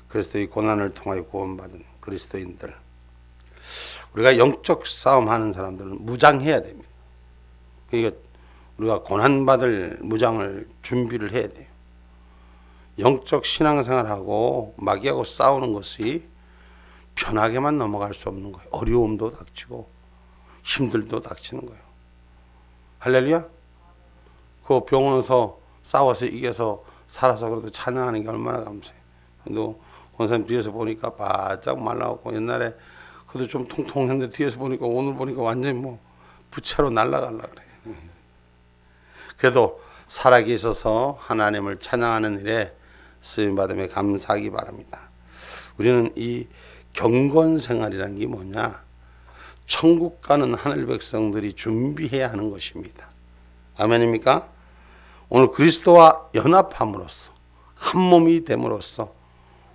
그리스도의 고난을 통하여 구원받은 그리스도인들, 우리가 영적 싸움하는 사람들은 무장해야 됩니다. 그러니까 우리가 고난받을 무장을 준비를 해야 돼요. 영적 신앙생활하고 마귀하고 싸우는 것이 편하게만 넘어갈 수 없는 거예요. 어려움도 닥치고 힘들도 닥치는 거예요. 할렐루야. 그 병원에서 싸워서 이겨서 살아서 그래도 찬양하는 게 얼마나 감사해요. 근데 원사님 뒤에서 보니까 바짝 말라갖고 옛날에 그래도 좀 통통했는데 뒤에서 보니까 오늘 보니까 완전히 뭐 부채로 날아가려 그래. 그래도 살아계셔서 하나님을 찬양하는 일에 쓰임받음에 감사하기 바랍니다. 우리는 이 경건생활이라는 게 뭐냐? 천국 가는 하늘 백성들이 준비해야 하는 것입니다. 아멘입니까? 오늘 그리스도와 연합함으로써 한 몸이 됨으로써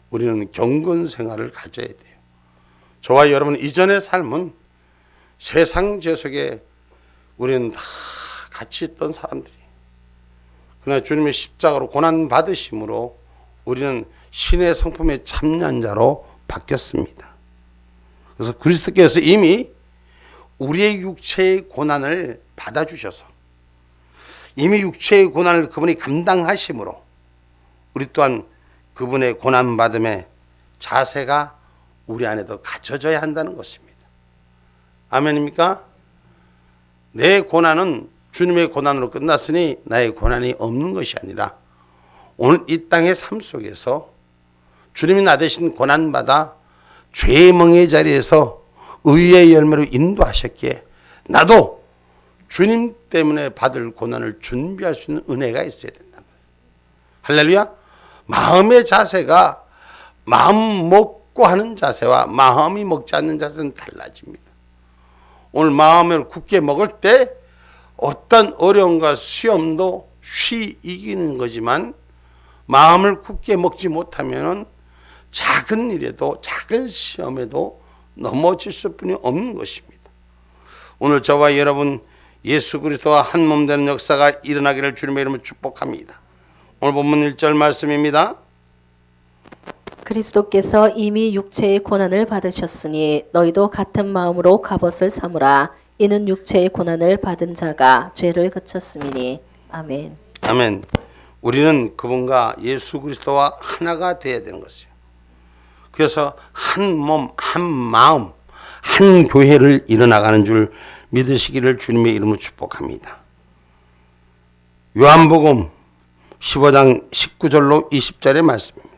우리는 경건생활을 가져야 돼요. 저와 여러분 이전의 삶은 세상 죄속에 우리는 다 같이 있던 사람들이, 그러나 주님의 십자가로 고난 받으심으로 우리는 신의 성품의 참여자로 바뀌었습니다. 그래서 그리스도께서 이미 우리의 육체의 고난을 받아주셔서 이미 육체의 고난을 그분이 감당하심으로 우리 또한 그분의 고난받음의 자세가 우리 안에도 갖춰져야 한다는 것입니다. 아멘입니까? 내 고난은 주님의 고난으로 끝났으니 나의 고난이 없는 것이 아니라 오늘 이 땅의 삶 속에서 주님이 나 대신 고난받아 죄의 멍의 자리에서 의의 열매로 인도하셨기에 나도 주님 때문에 받을 고난을 준비할 수 있는 은혜가 있어야 된다. 할렐루야. 마음의 자세가 마음 먹고 하는 자세와 마음이 먹지 않는 자세는 달라집니다. 오늘 마음을 굳게 먹을 때 어떤 어려움과 시험도 쉬 이기는 거지만 마음을 굳게 먹지 못하면 작은 일에도 작은 시험에도 넘어질 수뿐이 없는 것입니다. 오늘 저와 여러분 예수 그리스도와 한 몸 되는 역사가 일어나기를 주님의 이름으로 축복합니다. 오늘 본문 1절 말씀입니다. 그리스도께서 이미 육체의 고난을 받으셨으니 너희도 같은 마음으로 갑옷을 삼으라. 이는 육체의 고난을 받은 자가 죄를 그쳤음이니. 아멘. 아멘. 우리는 그분과 예수 그리스도와 하나가 되어야 되는 것이에요. 그래서 한 몸, 한 마음, 한 교회를 이뤄나가는 줄 믿으시기를 주님의 이름으로 축복합니다. 요한복음 15장 19절로 20절의 말씀입니다.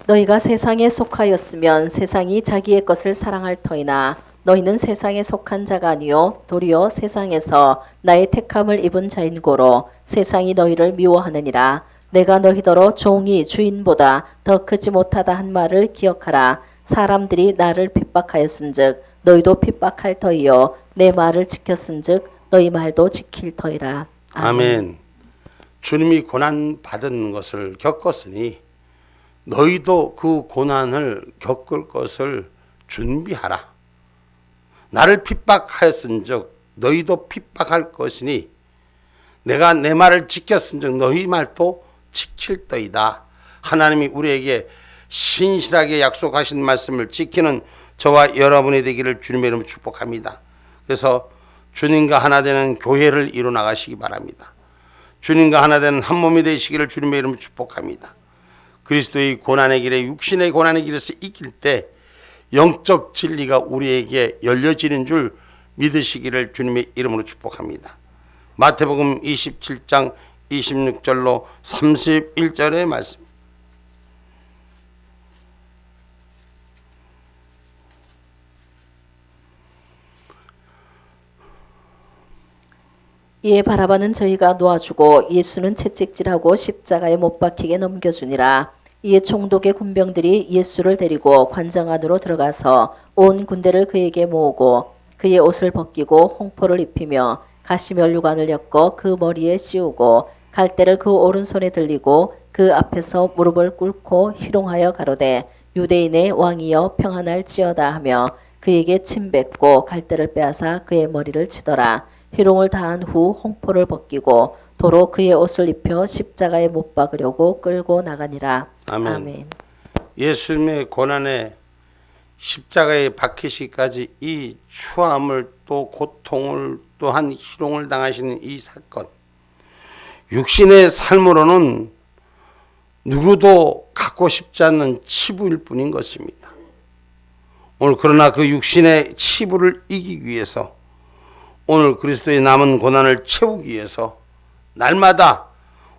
너희가 세상에 속하였으면 세상이 자기의 것을 사랑할 터이나 너희는 세상에 속한 자가 아니요 도리어 세상에서 나의 택함을 입은 자인 고로 세상이 너희를 미워하느니라. 내가 너희더러 종이 주인보다 더 크지 못하다 한 말을 기억하라. 사람들이 나를 핍박하였은즉 너희도 핍박할 터이요 내 말을 지켰은즉 너희 말도 지킬 터이라. 아멘. 주님이 고난 받은 것을 겪었으니 너희도 그 고난을 겪을 것을 준비하라. 나를 핍박하였은즉 너희도 핍박할 것이니 내가 내 말을 지켰은즉 너희 말도 지킬 터이다. 하나님이 우리에게 신실하게 약속하신 말씀을 지키는 저와 여러분이 되기를 주님의 이름으로 축복합니다. 그래서 주님과 하나 되는 교회를 이뤄 나가시기 바랍니다. 주님과 하나 되는 한 몸이 되시기를 주님의 이름으로 축복합니다. 그리스도의 고난의 길에 육신의 고난의 길에서 이길 때 영적 진리가 우리에게 열려지는 줄 믿으시기를 주님의 이름으로 축복합니다. 마태복음 27장 26절로 31절의 말씀. 이에 바라바는 저희가 놓아주고 예수는 채찍질하고 십자가에 못 박히게 넘겨주니라. 이에 총독의 군병들이 예수를 데리고 관장 안으로 들어가서 온 군대를 그에게 모으고 그의 옷을 벗기고 홍포를 입히며 가시면류관을 엮어 그 머리에 씌우고 갈대를 그 오른손에 들리고 그 앞에서 무릎을 꿇고 희롱하여 가로되 유대인의 왕이여 평안할지어다 하며 그에게 침 뱉고 갈대를 빼앗아 그의 머리를 치더라. 희롱을 다한 후 홍포를 벗기고 도로 그의 옷을 입혀 십자가에 못 박으려고 끌고 나가니라. 아멘. 아멘. 예수님의 고난에 십자가에 박히시기까지 이 추함을 또 고통을 또한 희롱을 당하시는 이 사건, 육신의 삶으로는 누구도 갖고 싶지 않는 치부일 뿐인 것입니다. 오늘 그러나 그 육신의 치부를 이기기 위해서, 오늘 그리스도의 남은 고난을 채우기 위해서 날마다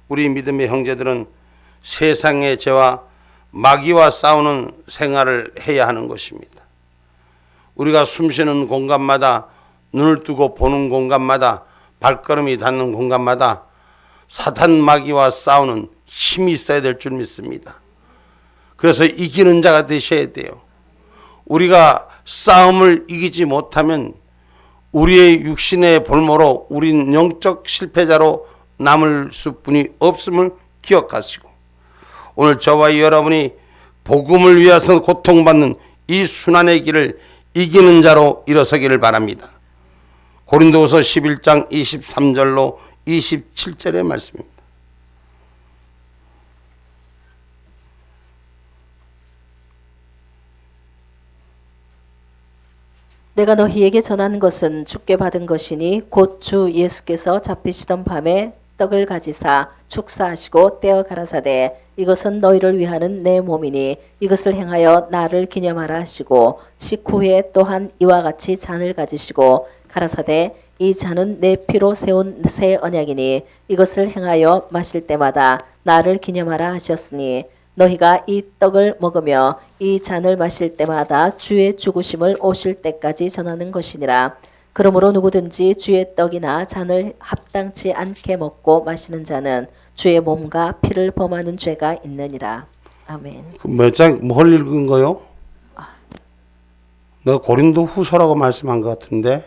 우리 믿음의 형제들은 세상의 죄와 마귀와 싸우는 생활을 해야 하는 것입니다. 우리가 숨쉬는 공간마다, 눈을 뜨고 보는 공간마다, 발걸음이 닿는 공간마다 사탄 마귀와 싸우는 힘이 있어야 될 줄 믿습니다. 그래서 이기는 자가 되셔야 돼요. 우리가 싸움을 이기지 못하면 우리의 육신의 볼모로 우린 영적 실패자로 남을 수뿐이 없음을 기억하시고, 오늘 저와 여러분이 복음을 위해서 고통받는 이 순환의 길을 이기는 자로 일어서기를 바랍니다. 고린도후서 11장 23절로 27절의 말씀입니다. 내가 너희에게 전하는 것은 주께 받은 것이니 곧 주 예수께서 잡히시던 밤에 떡을 가지사 축사하시고 떼어 가라사대 이것은 너희를 위하는 내 몸이니 이것을 행하여 나를 기념하라 하시고 식후에 또한 이와 같이 잔을 가지시고 가라사대 이 잔은 내 피로 세운 새 언약이니 이것을 행하여 마실 때마다 나를 기념하라 하셨으니 너희가 이 떡을 먹으며 이 잔을 마실 때마다 주의 죽으심을 오실 때까지 전하는 것이니라. 그러므로 누구든지 주의 떡이나 잔을 합당치 않게 먹고 마시는 자는 주의 몸과 피를 범하는 죄가 있느니라. 아멘. 몇 장 뭘 읽은 거요? 내가 고린도 후서라고 말씀한 것 같은데.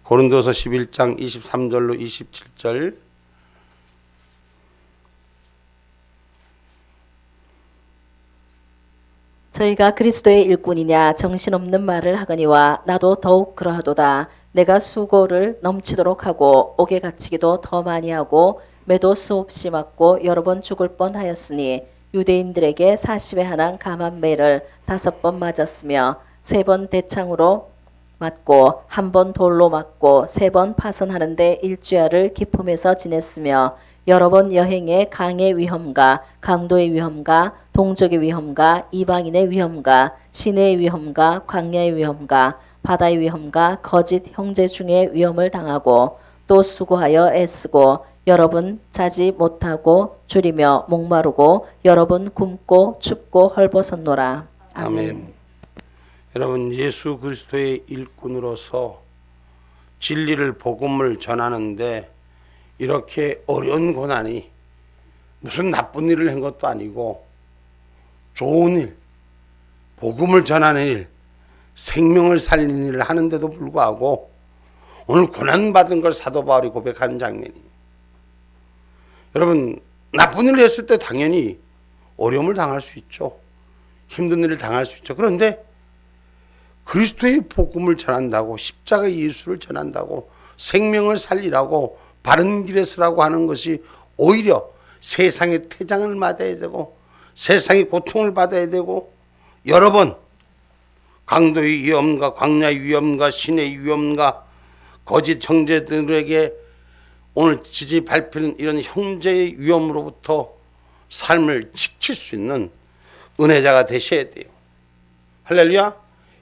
고린도서 11장 23절로 27절. 저희가 그리스도의 일꾼이냐 정신없는 말을 하거니와 나도 더욱 그러하도다. 내가 수고를 넘치도록 하고 옥에 갇히기도 더 많이 하고 매도 수없이 맞고 여러 번 죽을 뻔하였으니 유대인들에게 40에 한한 감한 매를 5번 맞았으며 3번 대창으로 맞고 1번 돌로 맞고 3번 파선하는데 일주야를 기품에서 지냈으며 여러 번 여행에 강의 위험과 강도의 위험과 동족의 위험과 이방인의 위험과 시내의 위험과 광야의 위험과 바다의 위험과 거짓 형제 중에 위험을 당하고 또 수고하여 애쓰고 여러 번 자지 못하고 줄이며 목마르고 여러 번 굶고 춥고 헐벗었노라. 아멘. 여러분, 예수 그리스도의 일꾼으로서 진리를 복음을 전하는데 이렇게 어려운 고난이 무슨 나쁜 일을 한 것도 아니고 좋은 일, 복음을 전하는 일, 생명을 살리는 일을 하는데도 불구하고 오늘 고난받은 걸 사도 바울이 고백하는 장면이, 여러분, 나쁜 일을 했을 때 당연히 어려움을 당할 수 있죠. 힘든 일을 당할 수 있죠. 그런데 그리스도의 복음을 전한다고, 십자가 예수를 전한다고, 생명을 살리라고, 바른 길에 서라고 하는 것이 오히려 세상의 태장을 맞아야 되고 세상의 고통을 받아야 되고 여러 번 강도의 위험과 광야의 위험과 신의 위험과 거짓 형제들에게 오늘 지지 밟히는 이런 형제의 위험으로부터 삶을 지킬 수 있는 은혜자가 되셔야 돼요. 할렐루야.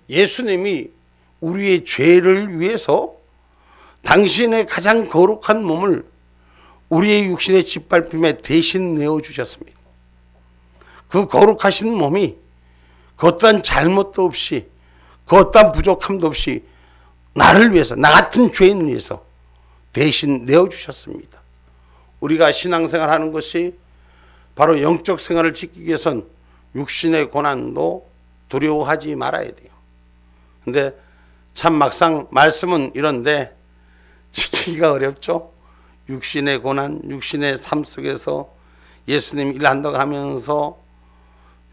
예수님이 우리의 죄를 위해서 당신의 가장 거룩한 몸을 우리의 육신의 짓밟힘에 대신 내어주셨습니다. 그 거룩하신 몸이 그 어떠한 잘못도 없이 그 어떠한 부족함도 없이 나를 위해서, 나 같은 죄인을 위해서 대신 내어주셨습니다. 우리가 신앙생활 하는 것이 바로 영적 생활을 지키기 위해선 육신의 고난도 두려워하지 말아야 돼요. 근데 참 막상 말씀은 이런데 지키기가 어렵죠. 육신의 고난, 육신의 삶 속에서 예수님 일한다고 하면서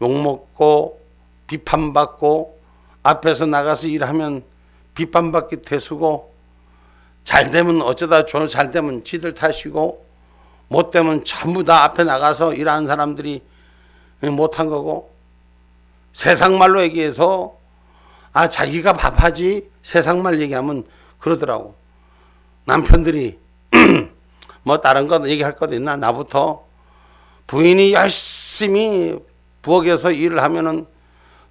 욕먹고 비판받고 앞에서 나가서 일하면 비판받기 태수고 잘 되면 어쩌다 잘 되면 지들 탓이고 못 되면 전부 다 앞에 나가서 일하는 사람들이 못한 거고 세상 말로 얘기해서 자기가 밥하지 세상 말 얘기하면 그러더라고. 남편들이 뭐 다른 거 얘기할 것도 있나? 나부터 부인이 열심히 부엌에서 일을 하면은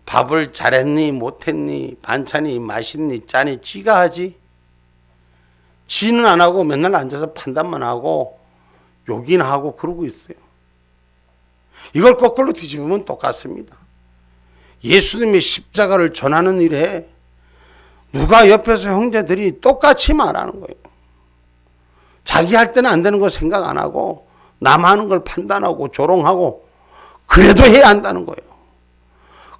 밥을 잘했니 못했니 반찬이 맛있니 짜니 지가 하지. 지는 안 하고 맨날 앉아서 판단만 하고 욕이나 하고 그러고 있어요. 이걸 거꾸로 뒤집으면 똑같습니다. 예수님의 십자가를 전하는 일에 누가 옆에서 형제들이 똑같이 말하는 거예요. 자기 할 때는 안 되는 거 생각 안 하고 남 하는 걸 판단하고 조롱하고 그래도 해야 한다는 거예요.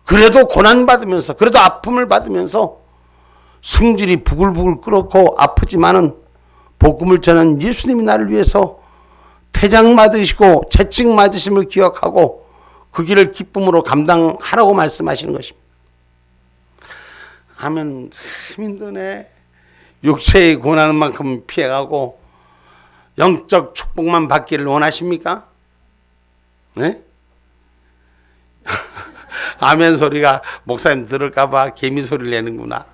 그래도 고난받으면서 그래도 아픔을 받으면서 성질이 부글부글 끓었고 아프지만은 복음을 전한 예수님이 나를 위해서 태장 맞으시고 채찍 맞으심을 기억하고 그 길을 기쁨으로 감당하라고 말씀하시는 것입니다. 하면 참 힘드네. 육체의 고난은 만큼 피해가고 영적 축복만 받기를 원하십니까? 네? 아멘 소리가 목사님 들을까봐 개미 소리를 내는구나.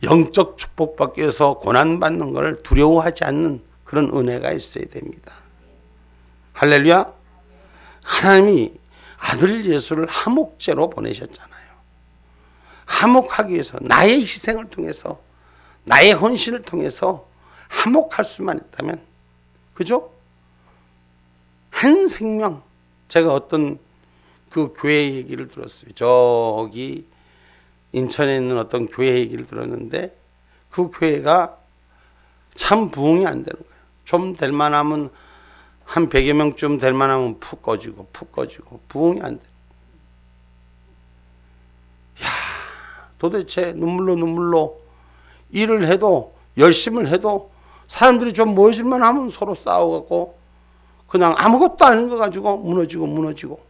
영적 축복받기 위해서 고난받는 걸 두려워하지 않는 그런 은혜가 있어야 됩니다. 할렐루야. 하나님이 아들 예수를 화목제로 보내셨잖아요. 화목하기 위해서 나의 희생을 통해서 나의 헌신을 통해서 화목할 수만 있다면, 그죠? 한 생명. 제가 어떤 그 교회 얘기를 들었어요. 저기 인천에 있는 어떤 교회 얘기를 들었는데 그 교회가 참 부흥이 안 되는 거예요. 좀 될 만하면 한 100여 명쯤 될 만하면 푹 꺼지고 부흥이 안 돼. 야, 도대체 눈물로 일을 해도 열심을 해도 사람들이 좀 모여질만 하면 서로 싸워갖고 그냥 아무것도 아닌 거 가지고 무너지고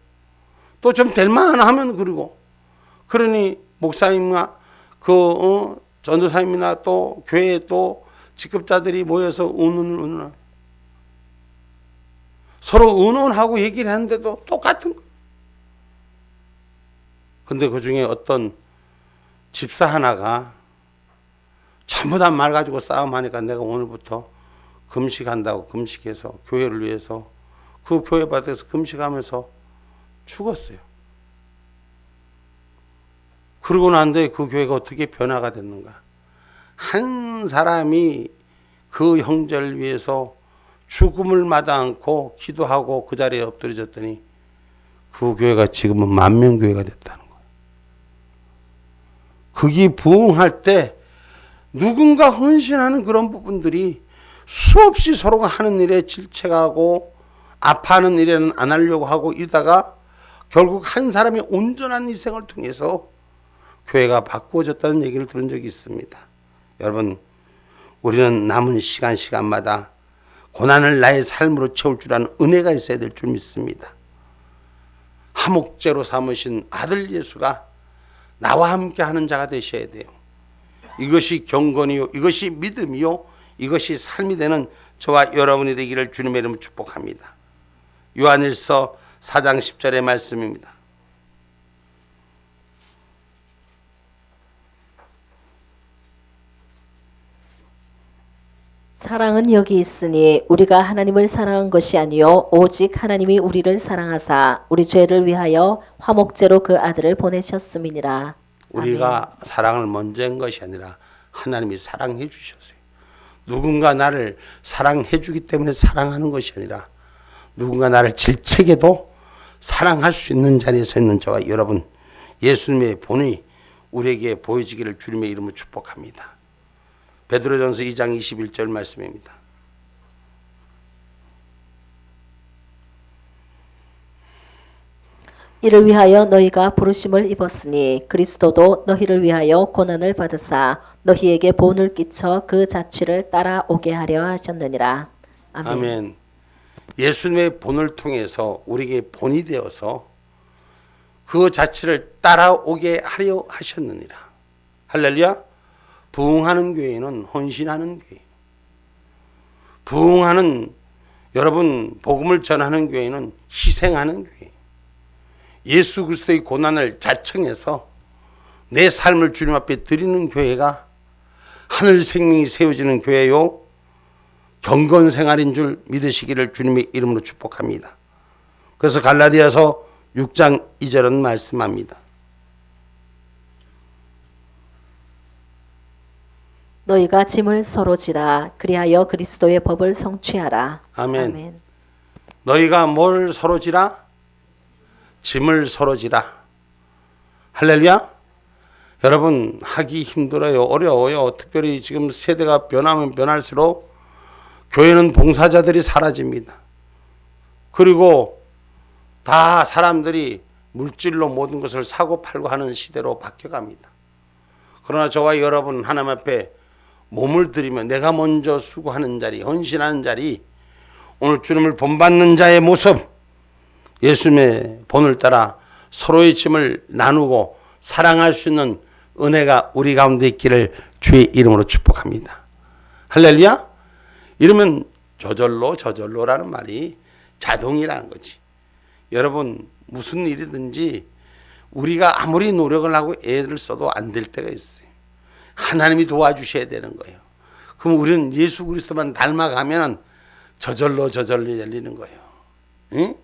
또 좀 될만 하면 그러니 목사님과 전도사님이나 또 교회에 또 직급자들이 모여서 의논을 서로 의논하고 얘기를 하는데도 똑같은 거. 근데 그 중에 어떤 집사 하나가 전부 다 말 가지고 싸움하니까 내가 오늘부터 금식한다고 금식해서 교회를 위해서 그 교회 밭에서 금식하면서 죽었어요. 그러고 난 뒤에 그 교회가 어떻게 변화가 됐는가. 한 사람이 그 형제를 위해서 죽음을 마다 않고 기도하고 그 자리에 엎드려졌더니 그 교회가 지금은 만명교회가 됐다는 거예요. 그게 부흥할 때 누군가 헌신하는 그런 부분들이 수없이 서로가 하는 일에 질책하고 아파하는 일에는 안 하려고 하고 이러다가 결국 한 사람이 온전한 희생을 통해서 교회가 바꾸어졌다는 얘기를 들은 적이 있습니다. 여러분, 우리는 남은 시간마다 고난을 나의 삶으로 채울 줄 아는 은혜가 있어야 될 줄 믿습니다. 화목제로 삼으신 아들 예수가 나와 함께 하는 자가 되셔야 돼요. 이것이 경건이요, 이것이 믿음이요, 이것이 삶이 되는 저와 여러분이 되기를 주님의 이름으로 축복합니다. 요한일서 4장 10절의 말씀입니다. 사랑은 여기 있으니 우리가 하나님을 사랑한 것이 아니요 오직 하나님이 우리를 사랑하사 우리 죄를 위하여 화목제로 그 아들을 보내셨음이니라. 우리가 사랑을 먼저 한 것이 아니라 하나님이 사랑해 주셨어요. 누군가 나를 사랑해 주기 때문에 사랑하는 것이 아니라 누군가 나를 질책해도 사랑할 수 있는 자리에 서 있는 저와 여러분, 예수님의 본이 우리에게 보여지기를 주님의 이름으로 축복합니다. 베드로전서 2장 21절 말씀입니다. 이를 위하여 너희가 부르심을 입었으니 그리스도도 너희를 위하여 고난을 받으사 너희에게 본을 끼쳐 그 자취를 따라오게 하려 하셨느니라. 아멘. 아멘. 예수님의 본을 통해서 우리에게 본이 되어서 그 자취를 따라오게 하려 하셨느니라. 할렐루야. 부흥하는 교회는 헌신하는 교회. 부흥하는 여러분 복음을 전하는 교회는 희생하는 교회. 예수 그리스도의 고난을 자청해서 내 삶을 주님 앞에 드리는 교회가 하늘 생명이 세워지는 교회요 경건 생활인 줄 믿으시기를 주님의 이름으로 축복합니다. 그래서 갈라디아서 6장 2절은 말씀합니다. 너희가 짐을 서로 지라 그리하여 그리스도의 법을 성취하라. 아멘. 아멘. 너희가 뭘 서로 지라? 짐을 서로 지라. 할렐루야. 여러분 하기 힘들어요. 어려워요. 특별히 지금 세대가 변하면 변할수록 교회는 봉사자들이 사라집니다. 그리고 다 사람들이 물질로 모든 것을 사고 팔고 하는 시대로 바뀌어갑니다. 그러나 저와 여러분 하나님 앞에 몸을 들이며 내가 먼저 수고하는 자리, 헌신하는 자리, 오늘 주님을 본받는 자의 모습, 예수님의 본을 따라 서로의 짐을 나누고 사랑할 수 있는 은혜가 우리 가운데 있기를 주의 이름으로 축복합니다. 할렐루야. 이러면 저절로라는 말이 자동이라는 거지. 여러분 무슨 일이든지 우리가 아무리 노력을 하고 애를 써도 안 될 때가 있어요. 하나님이 도와주셔야 되는 거예요. 그럼 우리는 예수 그리스도만 닮아가면 저절로 열리는 거예요. 응?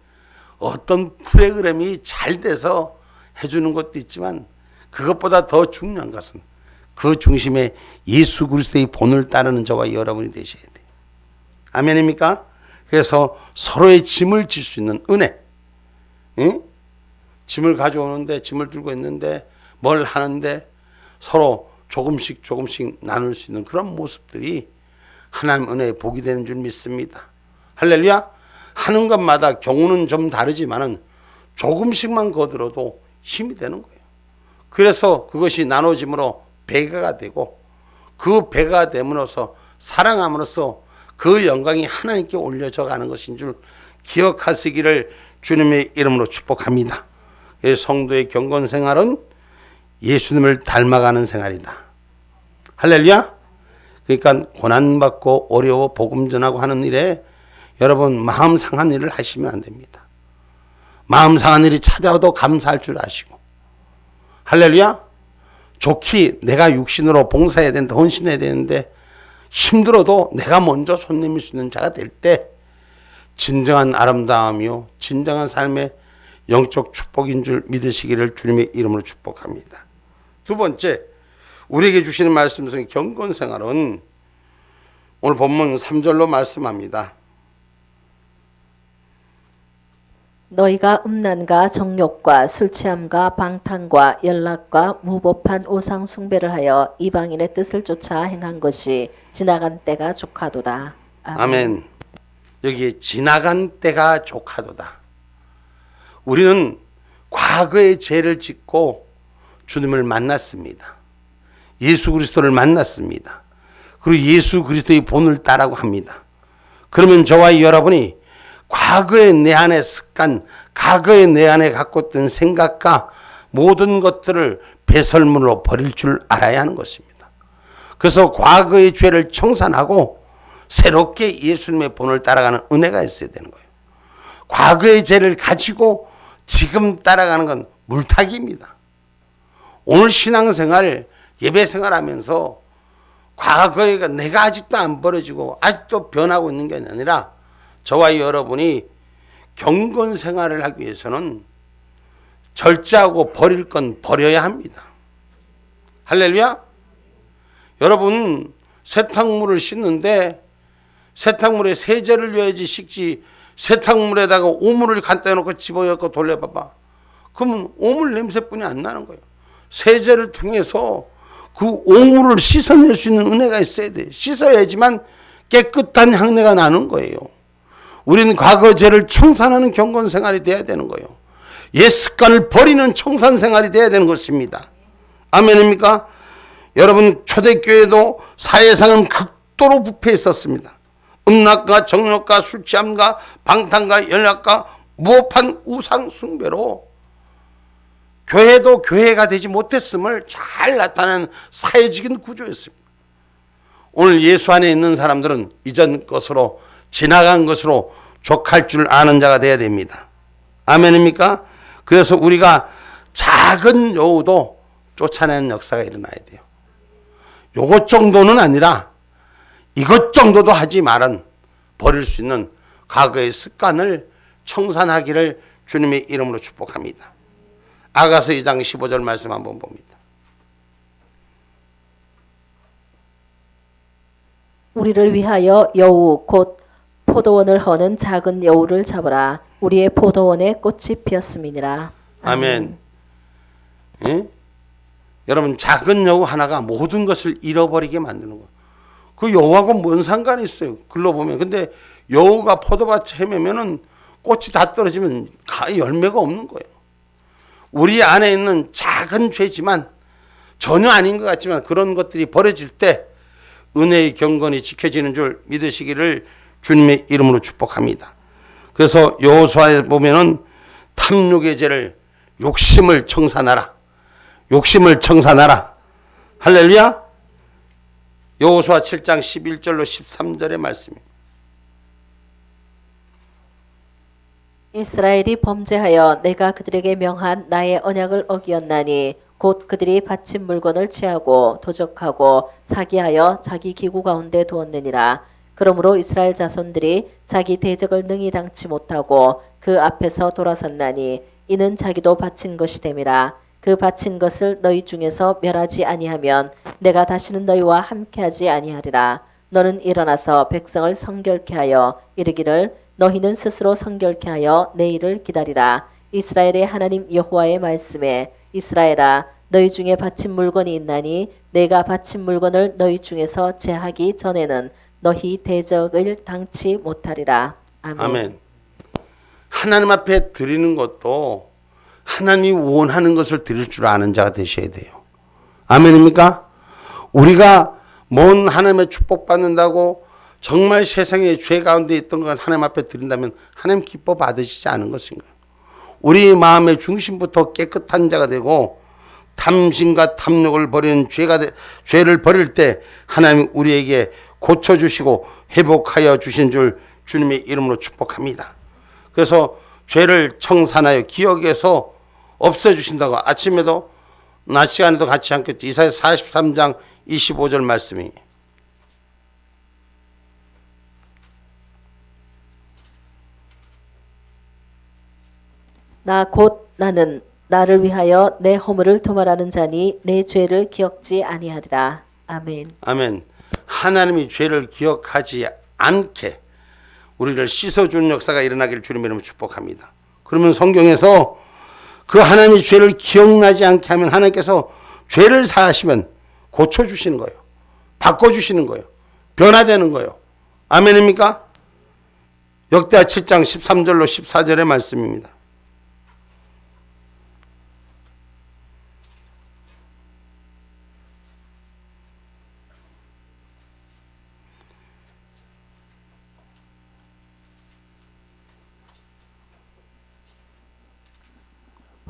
어떤 프로그램이 잘 돼서 해주는 것도 있지만 그것보다 더 중요한 것은 그 중심에 예수 그리스도의 본을 따르는 저와 여러분이 되셔야 돼요. 아멘입니까? 그래서 서로의 짐을 질 수 있는 은혜. 응? 짐을 가져오는데 짐을 들고 있는데 뭘 하는데 서로 조금씩 나눌 수 있는 그런 모습들이 하나님 은혜의 복이 되는 줄 믿습니다. 할렐루야. 하는 것마다 경우는 좀 다르지만은 조금씩만 거들어도 힘이 되는 거예요. 그래서 그것이 나눠짐으로 배가가 되고 그 배가 됨으로써 사랑함으로써 그 영광이 하나님께 올려져 가는 것인 줄 기억하시기를 주님의 이름으로 축복합니다. 성도의 경건 생활은 예수님을 닮아가는 생활이다. 할렐루야. 그러니까 고난받고 어려워 복음 전하고 하는 일에 여러분 마음 상한 일을 하시면 안 됩니다. 마음 상한 일이 찾아와도 감사할 줄 아시고, 할렐루야. 좋기 내가 육신으로 봉사해야 된다, 헌신해야 되는데 힘들어도 내가 먼저 손 내밀 수 있는 자가 될 때 진정한 아름다움이요 진정한 삶의 영적 축복인 줄 믿으시기를 주님의 이름으로 축복합니다. 두 번째, 우리에게 주시는 말씀 중에 경건 생활은 오늘 본문 3절로 말씀합니다. 너희가 음란과 정욕과 술취함과 방탕과 연락과 무법한 우상 숭배를 하여 이방인의 뜻을 쫓아 행한 것이 지나간 때가 족하도다. 아멘. 여기에 지나간 때가 족하도다. 우리는 과거의 죄를 짓고 주님을 만났습니다. 예수 그리스도를 만났습니다. 그리고 예수 그리스도의 본을 따라고 합니다. 그러면 저와 여러분이 과거의 내 안의 습관, 과거의 내 안에 갖고 있던 생각과 모든 것들을 배설물로 버릴 줄 알아야 하는 것입니다. 그래서 과거의 죄를 청산하고 새롭게 예수님의 본을 따라가는 은혜가 있어야 되는 거예요. 과거의 죄를 가지고 지금 따라가는 건 물타기입니다. 오늘 신앙생활, 예배생활 하면서 과거에 내가 아직도 안 버려지고 아직도 변하고 있는 게 아니라 저와 여러분이 경건 생활을 하기 위해서는 절제하고 버릴 건 버려야 합니다. 할렐루야. 여러분 세탁물을 씻는데 세탁물에 세제를 넣어야지 씻지, 세탁물에다가 오물을 갖다 놓고 집어넣고 돌려봐봐. 그러면 오물 냄새뿐이 안 나는 거예요. 세제를 통해서 그 오물을 씻어낼 수 있는 은혜가 있어야 돼요. 씻어야지만 깨끗한 향내가 나는 거예요. 우리는 과거 죄를 청산하는 경건 생활이 돼야 되는 거예요. 옛 습관을 버리는 청산 생활이 돼야 되는 것입니다. 아멘입니까? 여러분 초대교회도 사회상은 극도로 부패 있었습니다. 음란과 정욕과 술취함과 방탕과 연락과 무법한 우상 숭배로 교회도 교회가 되지 못했음을 잘 나타내는 사회적인 구조였습니다. 오늘 예수 안에 있는 사람들은 이전 것으로 지나간 것으로 족할 줄 아는 자가 되어야 됩니다. 아멘입니까? 그래서 우리가 작은 여우도 쫓아내는 역사가 일어나야 돼요. 요것 정도는 아니라 이것 정도도 하지 말은 버릴 수 있는 과거의 습관을 청산하기를 주님의 이름으로 축복합니다. 아가서 2장 15절 말씀 한번 봅니다. 우리를 위하여 여우 곧 포도원을 허는 작은 여우를 잡으라. 우리의 포도원에 꽃이 피었음이니라. 아멘. 예? 여러분, 작은 여우 하나가 모든 것을 잃어버리게 만드는 거예요. 그 여우하고 뭔 상관이 있어요? 글로 보면. 근데 여우가 포도밭에 헤매면은 꽃이 다 떨어지면 열매가 없는 거예요. 우리 안에 있는 작은 죄지만 전혀 아닌 것 같지만 그런 것들이 버려질 때 은혜의 경건이 지켜지는 줄 믿으시기를 주님의 이름으로 축복합니다. 그래서 여호수아에 보면은 탐욕의 죄를 욕심을 청산하라. 욕심을 청산하라. 할렐루야. 여호수아 7장 11절로 13절의 말씀입니다. 이스라엘이 범죄하여 내가 그들에게 명한 나의 언약을 어기었나니 곧 그들이 바친 물건을 취하고 도적하고 사기하여 자기 기구 가운데 두었느니라. 그러므로 이스라엘 자손들이 자기 대적을 능히 당치 못하고 그 앞에서 돌아섰나니 이는 자기도 바친 것이 됨이라. 그 바친 것을 너희 중에서 멸하지 아니하면 내가 다시는 너희와 함께하지 아니하리라. 너는 일어나서 백성을 성결케 하여 이르기를 너희는 스스로 성결케 하여 내일을 기다리라. 이스라엘의 하나님 여호와의 말씀에 이스라엘아 너희 중에 바친 물건이 있나니 내가 바친 물건을 너희 중에서 제하기 전에는 너희 대적을 당치 못하리라. 아멘. 아멘. 하나님 앞에 드리는 것도 하나님이 원하는 것을 드릴 줄 아는 자가 되셔야 돼요. 아멘입니까? 우리가 먼 하나님의 축복받는다고 정말 세상의 죄 가운데 있던 걸 하나님 앞에 드린다면 하나님 기뻐 받으시지 않은 것인가요? 우리 마음의 중심부터 깨끗한 자가 되고 탐심과 탐욕을 버리는 죄를 버릴 때 하나님 우리에게 고쳐주시고 회복하여 주신 줄 주님의 이름으로 축복합니다. 그래서 죄를 청산하여 기억에서 없애주신다고 아침에도 낮 시간에도 같이 함께 이사야 43장 25절 말씀이 나 곧 나는 나를 위하여 내 허물을 도말하는 자니 내 죄를 기억지 아니하리라. 아멘. 아멘. 하나님이 죄를 기억하지 않게 우리를 씻어주는 역사가 일어나기를 주님의 이름으로 축복합니다. 그러면 성경에서 그 하나님이 죄를 기억나지 않게 하면 하나님께서 죄를 사하시면 고쳐주시는 거예요. 바꿔주시는 거예요. 변화되는 거예요. 아멘입니까? 역대하 7장 13절로 14절의 말씀입니다.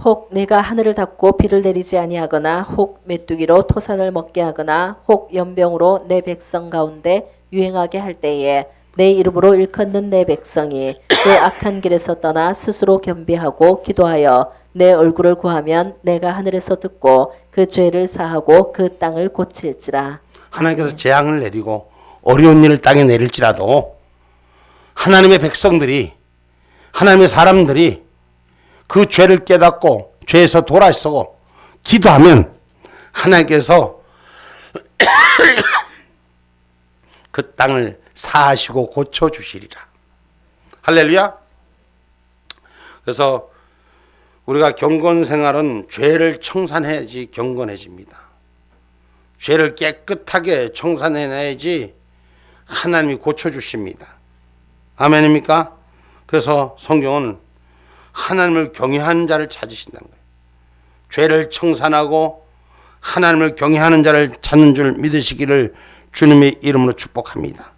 혹 내가 하늘을 닫고 비를 내리지 아니하거나 혹 메뚜기로 토산을 먹게 하거나 혹 연병으로 내 백성 가운데 유행하게 할 때에 내 이름으로 일컫는 내 백성이 그 악한 길에서 떠나 스스로 겸비하고 기도하여 내 얼굴을 구하면 내가 하늘에서 듣고 그 죄를 사하고 그 땅을 고칠지라. 하나님께서 재앙을 내리고 어려운 일을 땅에 내릴지라도 하나님의 백성들이 하나님의 사람들이 그 죄를 깨닫고 죄에서 돌아서고 기도하면 하나님께서 그 땅을 사하시고 고쳐주시리라. 할렐루야. 그래서 우리가 경건 생활은 죄를 청산해야지 경건해집니다. 죄를 깨끗하게 청산해내야지 하나님이 고쳐주십니다. 아멘입니까? 그래서 성경은 하나님을 경외하는 자를 찾으신다는 거예요. 죄를 청산하고 하나님을 경외하는 자를 찾는 줄 믿으시기를 주님의 이름으로 축복합니다.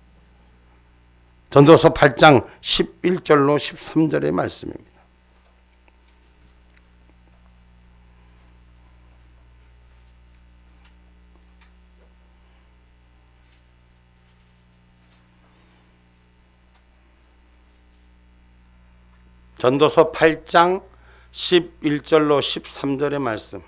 전도서 8장 11절로 13절의 말씀입니다. 전도서 8장 11절로 13절의 말씀.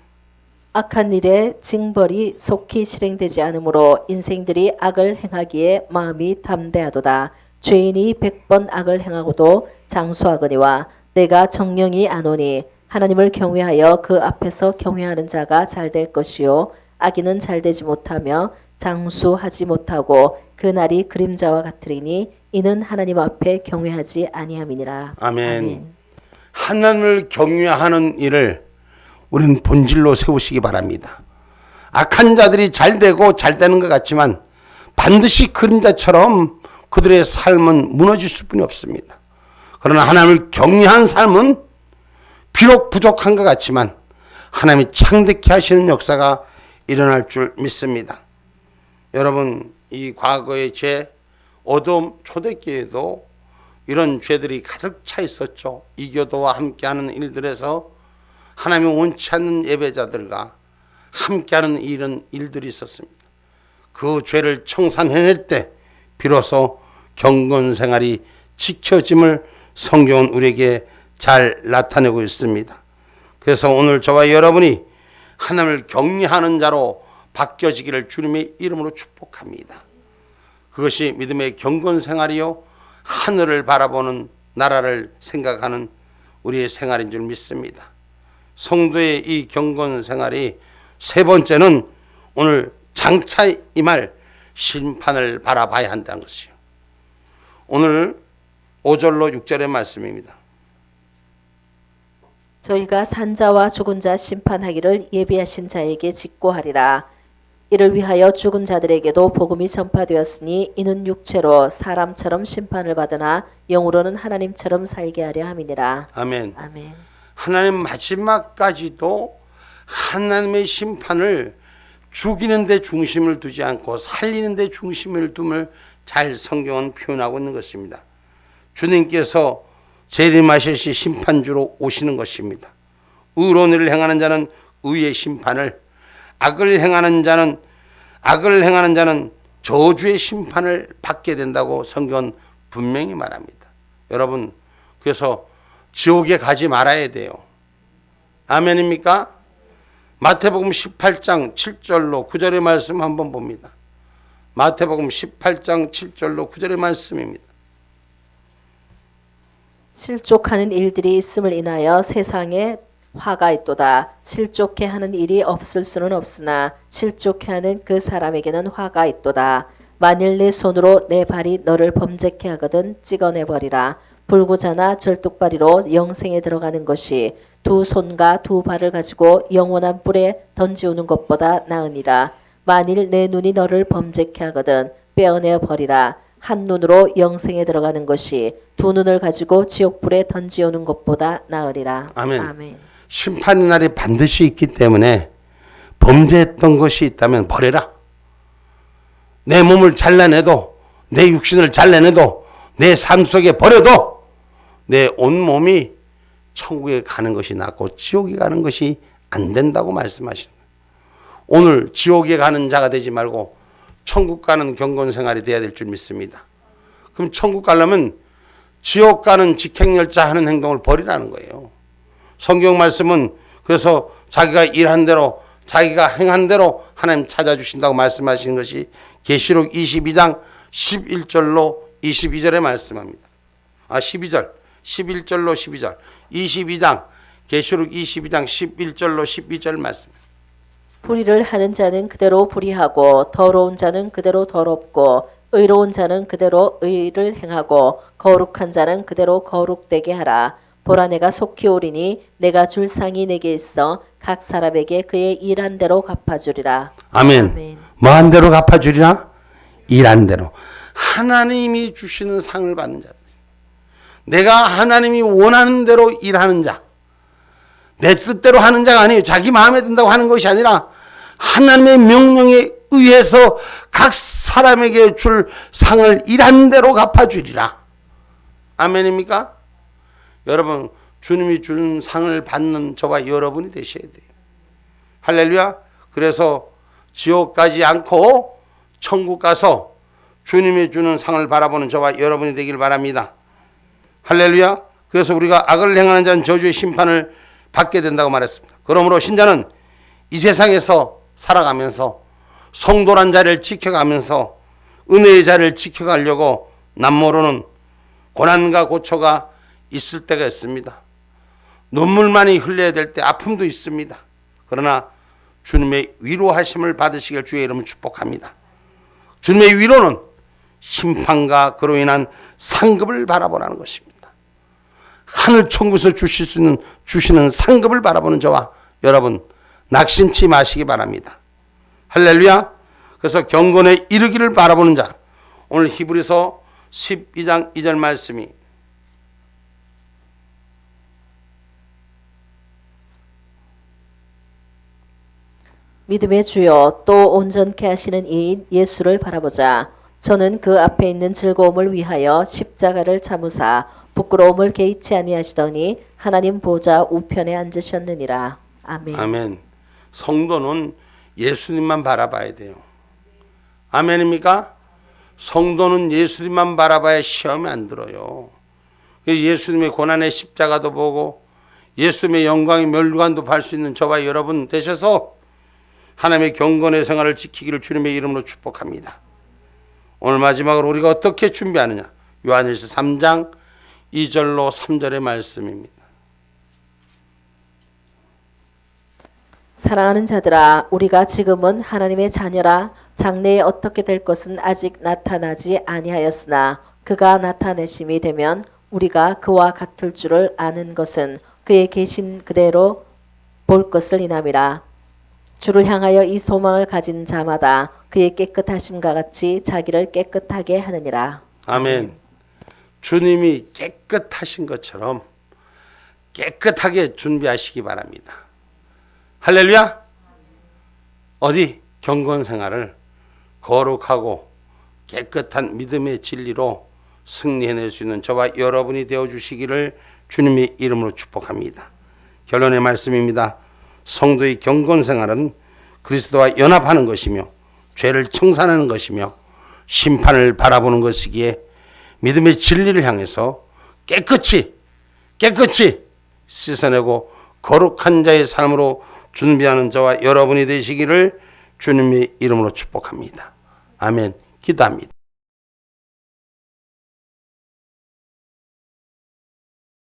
악한 일에 징벌이 속히 실행되지 않으므로 인생들이 악을 행하기에 마음이 담대하도다. 죄인이 100번 악을 행하고도 장수하거니와 내가 정령이 안오니 하나님을 경외하여 그 앞에서 경외하는 자가 잘 될 것이요 악인은 잘 되지 못하며 장수하지 못하고 그 날이 그림자와 같으리니 이는 하나님 앞에 경외하지 아니함이니라. 아멘. 하나님을 경외하는 일을 우리는 본질로 세우시기 바랍니다. 악한 자들이 잘 되고 잘 되는 것 같지만 반드시 그림자처럼 그들의 삶은 무너질 수뿐이 없습니다. 그러나 하나님을 경외한 삶은 비록 부족한 것 같지만 하나님이 창대케 하시는 역사가 일어날 줄 믿습니다. 여러분, 이 과거의 죄, 어둠 초대교회도 이런 죄들이 가득 차 있었죠. 이교도와 함께하는 일들에서 하나님이 원치 않는 예배자들과 함께하는 이런 일들이 있었습니다. 그 죄를 청산해낼 때 비로소 경건 생활이 지켜짐을 성경은 우리에게 잘 나타내고 있습니다. 그래서 오늘 저와 여러분이 하나님을 경외하는 자로 바뀌어지기를 주님의 이름으로 축복합니다. 그것이 믿음의 경건 생활이요 하늘을 바라보는 나라를 생각하는 우리의 생활인 줄 믿습니다. 성도의 이 경건 생활이 세 번째는 오늘 장차 임할 심판을 바라봐야 한다는 것이요. 오늘 5절로 6절의 말씀입니다. 저희가 산자와 죽은 자 심판하기를 예비하신 자에게 직고하리라. 이를 위하여 죽은 자들에게도 복음이 전파되었으니 이는 육체로 사람처럼 심판을 받으나 영으로는 하나님처럼 살게 하려 함이니라. 아멘. 아멘. 하나님 마지막까지도 하나님의 심판을 죽이는 데 중심을 두지 않고 살리는 데 중심을 둠을 잘 성경은 표현하고 있는 것입니다. 주님께서 재림하실 시 심판주로 오시는 것입니다. 의로운 일을 행하는 자는 의의 심판을, 악을 행하는 자는 저주의 심판을 받게 된다고 성경은 분명히 말합니다. 여러분, 그래서 지옥에 가지 말아야 돼요. 아멘입니까? 마태복음 18장 7절로 9절의 말씀 한번 봅니다. 마태복음 18장 7절로 9절의 말씀입니다. 실족하는 일들이 있음을 인하여 세상에 화가 있도다. 실족해 하는 일이 없을 수는 없으나 실족해 하는 그 사람에게는 화가 있도다. 만일 내 손으로 내 발이 너를 범죄케 하거든 찍어내버리라. 불구자나 절뚝발이로 영생에 들어가는 것이 두 손과 두 발을 가지고 영원한 뿔에 던지우는 것보다 나으니라. 만일 내 눈이 너를 범죄케 하거든 빼어내어 버리라. 한 눈으로 영생에 들어가는 것이 두 눈을 가지고 지옥불에 던지오는 것보다 나으리라. 아멘. 아멘. 심판의 날이 반드시 있기 때문에 범죄했던 것이 있다면 버려라. 내 몸을 잘라내도, 내 육신을 잘라내도, 내 삶 속에 버려도 내 온몸이 천국에 가는 것이 낫고 지옥에 가는 것이 안 된다고 말씀하시는 거예요. 오늘 지옥에 가는 자가 되지 말고 천국 가는 경건 생활이 돼야 될 줄 믿습니다. 그럼 천국 가려면 지옥 가는 직행열차 하는 행동을 버리라는 거예요. 성경 말씀은 그래서 자기가 일한 대로, 자기가 행한 대로 하나님 찾아주신다고 말씀하시는 것이 계시록 22장 11절로 22절에 말씀합니다. 12절, 11절로 12절, 22장, 계시록 22장 11절로 12절 말씀. 불의를 하는 자는 그대로 불의하고 더러운 자는 그대로 더럽고 의로운 자는 그대로 의를 행하고 거룩한 자는 그대로 거룩되게 하라. 보라 내가 속히 오리니 내가 줄 상이 내게 있어 각 사람에게 그의 일한 대로 갚아주리라. 아멘. 아멘. 뭐한 대로 갚아주리라? 일한 대로. 하나님이 주시는 상을 받는 자들. 내가 하나님이 원하는 대로 일하는 자. 내 뜻대로 하는 자가 아니에요. 자기 마음에 든다고 하는 것이 아니라 하나님의 명령에 의해서 각 사람에게 줄 상을 일한 대로 갚아주리라. 아멘입니까? 여러분, 주님이 주는 상을 받는 저와 여러분이 되셔야 돼요. 할렐루야. 그래서 지옥 가지 않고 천국 가서 주님이 주는 상을 바라보는 저와 여러분이 되길 바랍니다. 할렐루야. 그래서 우리가 악을 행하는 자는 저주의 심판을 받게 된다고 말했습니다. 그러므로 신자는 이 세상에서 살아가면서 성도란 자리를 지켜가면서 은혜의 자리를 지켜가려고 남모르는 고난과 고초가 있을 때가 있습니다. 눈물 많이 흘려야 될 때 아픔도 있습니다. 그러나 주님의 위로하심을 받으시길 주의 이름으로 축복합니다. 주님의 위로는 심판과 그로 인한 상급을 바라보라는 것입니다. 하늘 천국에서 주시는 상급을 바라보는 저와 여러분 낙심치 마시기 바랍니다. 할렐루야. 그래서 경건에 이르기를 바라보는 자, 오늘 히브리서 12장 2절 말씀이 믿음의 주여 또 온전케 하시는 이인 예수를 바라보자. 저는 그 앞에 있는 즐거움을 위하여 십자가를 참으사 부끄러움을 개의치 아니하시더니 하나님 보좌 우편에 앉으셨느니라. 아멘. 아멘. 성도는 예수님만 바라봐야 돼요. 아멘입니까? 성도는 예수님만 바라봐야 시험이 안 들어요. 예수님의 고난의 십자가도 보고 예수님의 영광의 멸관도 볼 수 있는 저와 여러분 되셔서 하나님의 경건의 생활을 지키기를 주님의 이름으로 축복합니다. 오늘 마지막으로 우리가 어떻게 준비하느냐? 요한일서 3장 2절로 3절의 말씀입니다. 사랑하는 자들아, 우리가 지금은 하나님의 자녀라. 장래에 어떻게 될 것은 아직 나타나지 아니하였으나 그가 나타내심이 되면 우리가 그와 같을 줄을 아는 것은 그의 계신 그대로 볼 것을 인함이라. 주를 향하여 이 소망을 가진 자마다 그의 깨끗하심과 같이 자기를 깨끗하게 하느니라. 아멘. 주님이 깨끗하신 것처럼 깨끗하게 준비하시기 바랍니다. 할렐루야. 어디 경건 생활을 거룩하고 깨끗한 믿음의 진리로 승리해낼 수 있는 저와 여러분이 되어주시기를 주님의 이름으로 축복합니다. 결론의 말씀입니다. 성도의 경건 생활은 그리스도와 연합하는 것이며 죄를 청산하는 것이며 심판을 바라보는 것이기에 믿음의 진리를 향해서 깨끗이 씻어내고 거룩한 자의 삶으로 준비하는 저와 여러분이 되시기를 주님의 이름으로 축복합니다. 아멘. 기도합니다.